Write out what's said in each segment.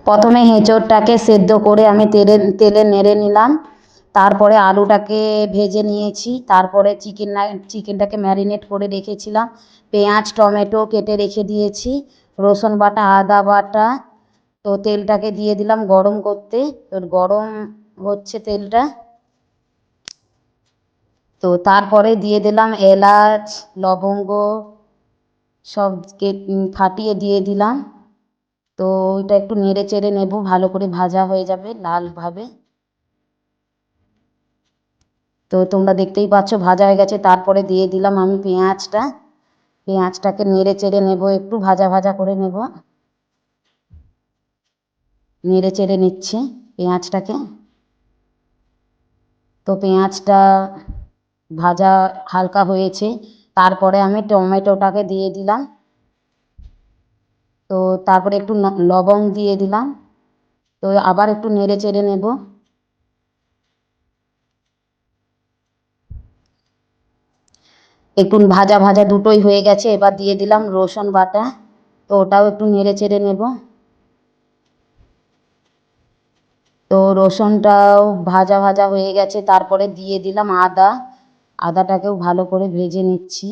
প্রথমে এঁচোড়টাকে সেদ্ধ করে আমি তেলে নেড়ে নিলাম। তারপরে আলুটাকে ভেজে নিয়েছি। তারপরে চিকেনটাকে ম্যারিনেট করে রেখেছিলাম। পেঁয়াজ টমেটো কেটে রেখে দিয়েছি, রসুন বাটা আদা বাটা। তো তেলটাকে দিয়ে দিলাম গরম করতে। তো গরম হচ্ছে তেলটা, তো তারপরে দিয়ে দিলাম এলাচ লবঙ্গ সব ফাটিয়ে দিয়ে দিলাম। তো ওইটা একটু নেড়ে চেড়ে নেব, ভালো করে ভাজা হয়ে যাবে লালভাবে। তো তোমরা দেখতেই পাচ্ছ ভাজা হয়ে গেছে। তারপরে দিয়ে দিলাম আমি পেঁয়াজটাকে নেড়ে চেড়ে নেব, একটু ভাজা ভাজা করে নেব। নেড়ে চেড়ে নিচ্ছে পেঁয়াজটাকে। তো পেঁয়াজটা ভাজা হালকা হয়েছে। তারপরে আমি টমেটোটাকে দিয়ে দিলাম। তো তারপরে একটু লবণ দিয়ে দিলাম। তো আবার একটু নেড়ে চেড়ে নেব। একটু ভাজা ভাজা দুটোই হয়ে গেছে। এবার দিয়ে দিলাম রসুন বাটা। তো ওটাও একটু নেড়ে চেড়ে নেব। তো রসুনটাও ভাজা ভাজা হয়ে গেছে। তারপরে দিয়ে দিলাম আদাটাকেও ভালো করে ভেজে নিচ্ছি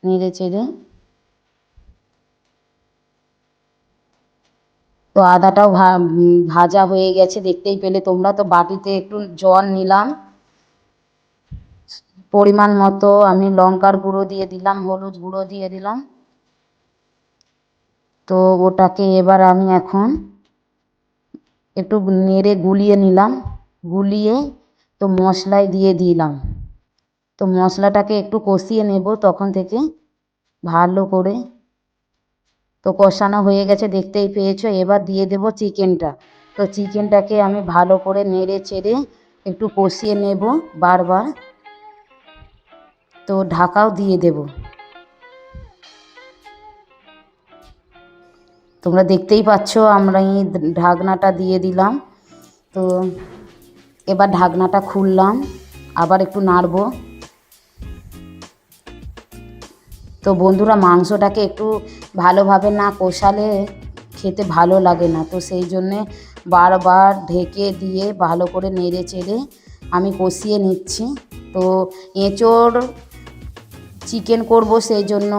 নেড়ে চেড়ে। তো আদাটাও ভাজা হয়ে গেছে, দেখতেই পেলে তোমরা। তো বাটিতে একটু জল নিলাম পরিমাণ মতো। আমি লঙ্কার গুঁড়ো দিয়ে দিলাম, হলুদ গুঁড়ো দিয়ে দিলাম। তো ওটাকে এবার আমি এখন একটু নেড়ে গুলিয়ে নিলাম। গুলিয়ে তো মশলায় দিয়ে দিলাম। তো মশলাটাকে একটু কষিয়ে নেব তখন থেকে ভালো করে। তো কষানো হয়ে গেছে, দেখতেই পেয়েছো। এবার দিয়ে দেব চিকেনটা। তো চিকেনটাকে আমি ভালো করে নেড়ে চেড়ে একটু কষিয়ে নেব বারবার। তো ঢাকাও দিয়ে দেব। তোমরা দেখতেই পাচ্ছ আমরা এই ঢাকনাটা দিয়ে দিলাম। তো এবার ঢাকনাটা খুললাম, আবার একটু নাড়ব। তো বন্ধুরা, মাংসটাকে একটু ভালোভাবে না কষালে খেতে ভালো লাগে না। তো সেই জন্যে বারবার ঢেকে দিয়ে ভালো করে নেড়ে চেড়ে আমি কষিয়ে নিচ্ছি। তো এঁচোড় চিকেন করব, সেই জন্য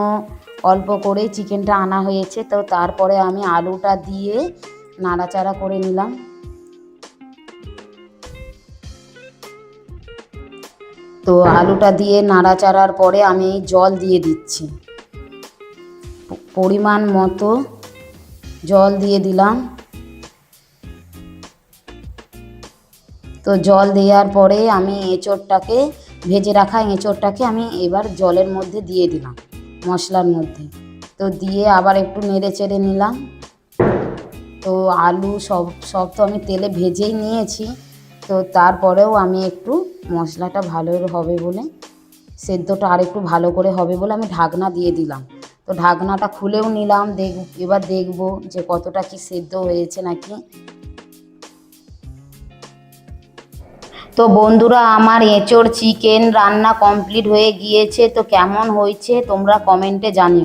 অল্প করেই চিকেনটা আনা হয়েছে। তো তারপরে আমি আলুটা দিয়ে নাড়াচাড়া করে নিলাম। তো আলুটা দিয়ে নাড়াচাড়ার পরে আমি জল দিয়ে দিচ্ছি, পরিমাণ মতো জল দিয়ে দিলাম। তো জল দেওয়ার পরে আমি ভেজে রাখা এঁচোড়টাকে আমি এবার জলের মধ্যে দিয়ে দিলাম, মশলার মধ্যে। তো দিয়ে আবার একটু নেড়ে চেড়ে নিলাম। তো আলু সব তো আমি তেলে ভেজেই নিয়েছি। তো তারপরেও আমি একটু মশলাটা ভালো হবে বলে, সেদ্ধটা আর একটু ভালো করে হবে বলে আমি ঢাকনা দিয়ে দিলাম। তো ঢাকনাটা খুলেও নিলাম, এবার দেখব যে কতটা কি সেদ্ধ হয়েছে নাকি। তো বন্ধুরা, আমার এঁচোড় চিকেন রান্না কমপ্লিট হয়ে গিয়েছে। তো কেমন হয়েছে তোমরা কমেন্টে জানিও।